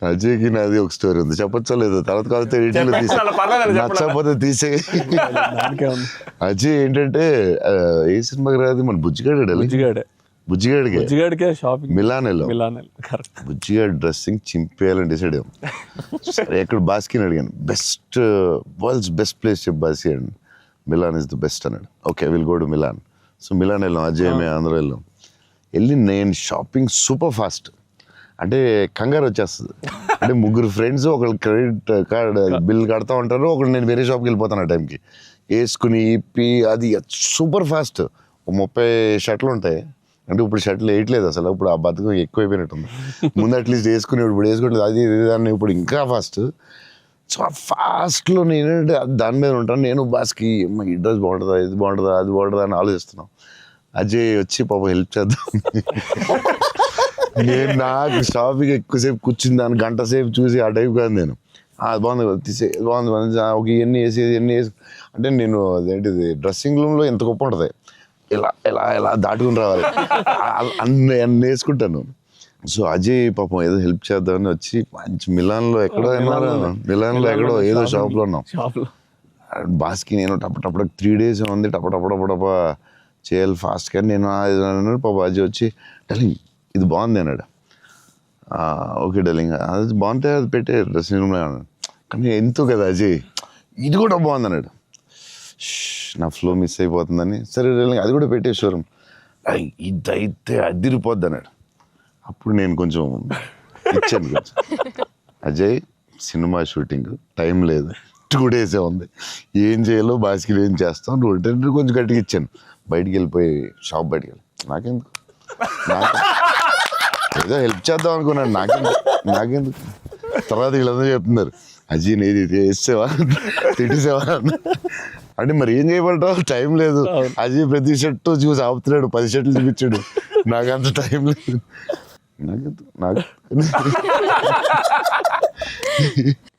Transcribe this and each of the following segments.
అజయ్కి నాది ఒక స్టోరీ ఉంది, చెప్పచ్చా లేదు? తర్వాత కలితే నచ్చకపోతే తీసే. అజయ్ ఏంటంటే ఏ సినిమాకి రాదు, మన బుజ్జిగాడికే షాపింగ్ మిలాన్ బుజ్జిగాడి డ్రెస్సింగ్ చింపేయాలని డిసైడ్ అయ్యాం. సరే ఎక్కడ బాస్కిని అడిగాను, వరల్డ్స్ బెస్ట్ ప్లేస్ చెప్పు బాస్కి అండి. మిలాన్ ఇస్ ద బెస్ట్ అన్నాడు. Okay will go to Milan. So Milan వెళ్ళాం, అజయ్ మేము అందరూ వెళ్ళి నేను షాపింగ్ సూపర్ ఫాస్ట్, అంటే కంగారు వచ్చేస్తుంది. అంటే ముగ్గురు ఫ్రెండ్స్ ఒకళ్ళు క్రెడిట్ కార్డ్ బిల్ కడతా ఉంటారు, ఒకళ్ళు నేను వేరే షాప్కి వెళ్ళిపోతాను ఆ టైంకి వేసుకుని ఇప్పి అది సూపర్ ఫాస్ట్. 30 షర్ట్లు ఉంటాయి, అంటే ఇప్పుడు షర్ట్లు వేయట్లేదు అసలు, ఇప్పుడు ఆ బతుకు ఎక్కువైపోయినట్టుంది. ముందు అట్లీస్ట్ వేసుకుని ఇప్పుడు వేసుకోవట్లేదు, అది దాన్ని ఇప్పుడు ఇంకా ఫాస్ట్. సో ఆ ఫాస్ట్లో నేనంటే దాని మీద ఉంటాను. నేను బాస్కి ఈ డ్రెస్ బాగుంటుందా, ఇది బాగుంటుందా, అది బాగుంటుందా అని ఆలోచిస్తున్నాం. అజయ్ వచ్చి పాపం హెల్ప్ చేద్దాం. నేను నాకు షాపింగ్ ఎక్కువసేపు కూర్చుని దాన్ని గంట సేపు చూసి ఆ టైప్ కాదు నేను. బాగుంది తీసే, బాగుంది ఒక ఇవన్నీ వేసేది అంటే నేను అదేంటిది డ్రెస్సింగ్ రూమ్లో ఎంత గొప్ప ఉంటుంది, ఇలా దాటుకుని రావాలి అన్నీ వేసుకుంటాను. సో అజయ్ పాపం ఏదో హెల్ప్ చేద్దామని వచ్చి మంచి మిలాన్లో ఎక్కడో ఏదో షాప్లో ఉన్నాం. బాస్కి నేను టపటప్పుడు 3 days ఉంది, టపటపడపడప చేయాలి ఫాస్ట్. కానీ నేను పాప అజయ్ వచ్చి డార్లింగ్ ఇది బాగుంది అన్నాడు. ఓకే డార్లింగ్ అది బాగుంటే అది పెట్టే డ్రెస్సింగ్ రూమ్లో అన్నాడు. కానీ ఎంతో కదా అజయ్ ఇది కూడా బాగుంది అన్నాడు. నా ఫ్లో మిస్ అయిపోతుందని సరే డార్లింగ్ అది కూడా పెట్టే షోరూమ్, ఇదైతే అదిరిపోద్ది అన్నాడు. అప్పుడు నేను కొంచెం ఇచ్చాను కొంచెం, అజయ్ సినిమా షూటింగ్ టైం లేదు, 2 days ఉంది, ఏం చేయాలో బాస్కిలో ఏం చేస్తాం, నువ్వు కొంచెం గట్టిగా ఇచ్చాను. బయటికి వెళ్ళిపోయి షాప్ బయటికి వెళ్ళి నాకెందుకు ఏదో హెల్ప్ చేద్దాం అనుకున్నాను, నాకెందుకు. తర్వాత వీళ్ళందరూ చెప్తున్నారు అజయ్ నేది వేసేవా తిట్టేసేవా అంటే మరి ఏం చేయమంటావు, టైం లేదు. అజయ్ ప్రతి షర్టు చూసి ఆపుతున్నాడు, 10 షర్ట్లు చూపించాడు, నాకంత టైం లేదు.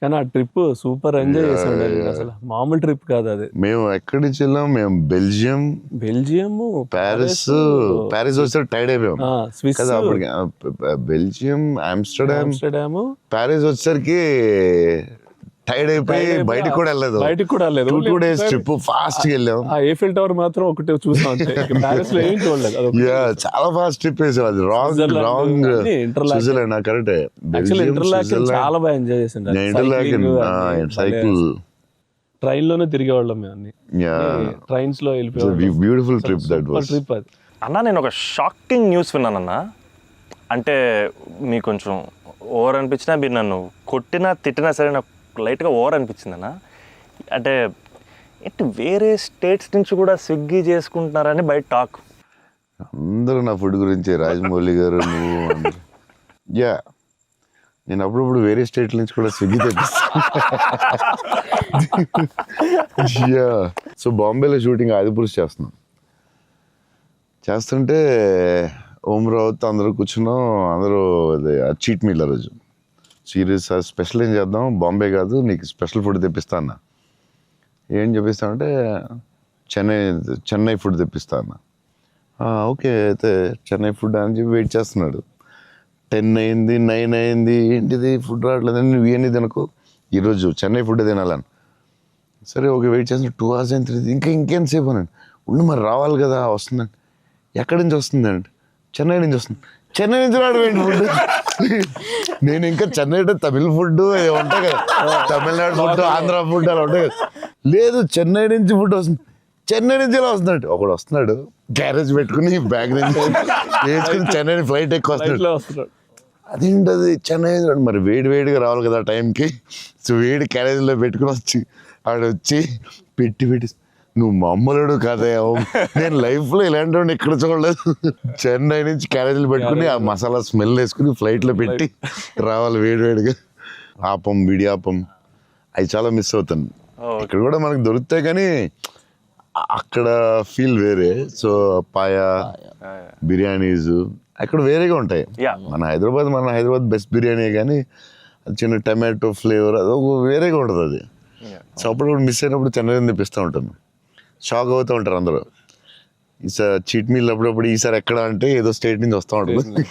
కానీ ఆ ట్రిప్ సూపర్ ఎంజాయ్ చేసాడు అసలు, మామూలు ట్రిప్ కాదు అది. మేము ఎక్కడి నుంచి వెళ్ళాం, మేము బెల్జియం ప్యారిస్ వస్తే టైర్డ్ అయిపోయాం కదా అప్పటికి. బెల్జియం ఆమ్స్టర్డామ్ ప్యారిస్ వచ్చేసరికి టైర్డ్ అయిపోయి బయటకు కూడా వెళ్ళలేదు. 2 days ట్రిప్ ఫాస్ట్ గా వెళ్ళాం. eiffel tower మాత్రం ఒకటే చూసాం, ప్యారిస్ లో ఏం చూడలేదు. చాలా ఫాస్ట్ ట్రిప్ వేసాం. అది రాంగ్ స్విట్జర్లాండ్ కరెక్ట్. చాలా బాగా ఎంజాయ్ చేసాం. సైకిల్ ట్రైన్ లోనే తిరిగేవాళ్ళం మేము అన్ని, ట్రైన్స్ లో వెళ్ళిపోయాం. Beautiful trip that was. Trip అది. అన్న నేను ఒక షాకింగ్ న్యూస్ విన్నానన్న, అంటే మీకు కొంచెం ఓవర్ అనిపించినా, మీరు నన్ను కొట్టినా తిట్టినా సరే నాకు లైట్గా ఓవర్ అనిపించింది అన్న. అంటే ఏంటి వేరే స్టేట్స్ నుంచి కూడా స్విగ్గీ చేసుకుంటున్నారని బయట టాక్. అందరూ నా ఫుడ్ గురించి రాజమౌళి గారు నువ్వు నేను అప్పుడప్పుడు వేరే స్టేట్ నుంచి కూడా స్విగ్గీ తెప్పిస్తాను. సో బాంబేలో షూటింగ్ ఆదిపురుష్ చేస్తుంటే ఓం రావుత్ అందరూ కూర్చున్నాం, అందరూ చీట్ మీల్ ఆ రోజు. సీరియస్ స్పెషల్ ఏం చేద్దాం, బాంబే కాదు నీకు స్పెషల్ ఫుడ్ తెప్పిస్తా అన్న. ఏం చెప్పిస్తానంటే చెన్నై ఫుడ్ తెప్పిస్తా అన్న. ఓకే అయితే చెన్నై ఫుడ్ అని చెప్పి వెయిట్ చేస్తున్నాడు. 10 అయింది, 9 అయింది, ఏంటిది ఫుడ్ రావట్లేదని, నువ్వు ఇవన్నీ తినకు, ఈరోజు చెన్నై ఫుడ్ తినాలని. సరే ఓకే వెయిట్ చేస్తున్నా. 2 hours అయింది, ఇంకేంతసేపు అనండి. ఉండి మరి రావాలి కదా, వస్తుందండి. ఎక్కడి నుంచి వస్తుందండి? చెన్నై నుంచి వస్తుంది. చెన్నై నుంచి రావడం ఏంటి ఫుడ్? నేను ఇంకా చెన్నై అంటే తమిళ ఫుడ్ ఉంటాయి కదా, తమిళనాడు ఫుడ్, ఆంధ్ర ఫుడ్ అలా ఉంటాయి కదా. లేదు చెన్నై నుంచి ఫుడ్ వస్తుంది. చెన్నై నుంచి ఎలా వస్తున్నాడు? ఒకడు వస్తున్నాడు గ్యారేజ్ పెట్టుకుని బ్యాగ్ నుంచి వేసుకుని చెన్నై ఫ్లైట్ ఎక్కువ వస్తున్నాడు. అదేంటది చెన్నై మరి వేడిగా రావాలి కదా టైంకి. సో వేడి క్యారేజ్లో పెట్టుకుని వచ్చి పెట్టి నువ్వు మామూలుడు కాదా, నేను లైఫ్లో ఇలాంటి ఎక్కడ చూడలేదు. చెన్నై నుంచి క్యారేజీలు పెట్టుకుని ఆ మసాలా స్మెల్ వేసుకుని ఫ్లైట్లో పెట్టి రావాలి వేడిగా. ఆపం విడియాపం అవి చాలా మిస్ అవుతాను. ఇక్కడ కూడా మనకు దొరుకుతాయి కానీ అక్కడ ఫీల్ వేరే. సో పాయా బిర్యానీస్ అక్కడ వేరేగా ఉంటాయి. మన హైదరాబాద్ బెస్ట్ బిర్యానీ, కానీ చిన్న టమాటో ఫ్లేవర్ అది వేరేగా ఉంటుంది అది. సో అప్పుడు మిస్ అయినప్పుడు చెన్నై తెప్పిస్తూ ఉంటాను. షాక్ అవుతూ ఉంటారు అందరూ. ఈసారి చీట్ మీల్ అప్పుడప్పుడు ఈసారి ఎక్కడ అంటే ఏదో స్టేట్ నుంచి వస్తూ ఉంటుంది.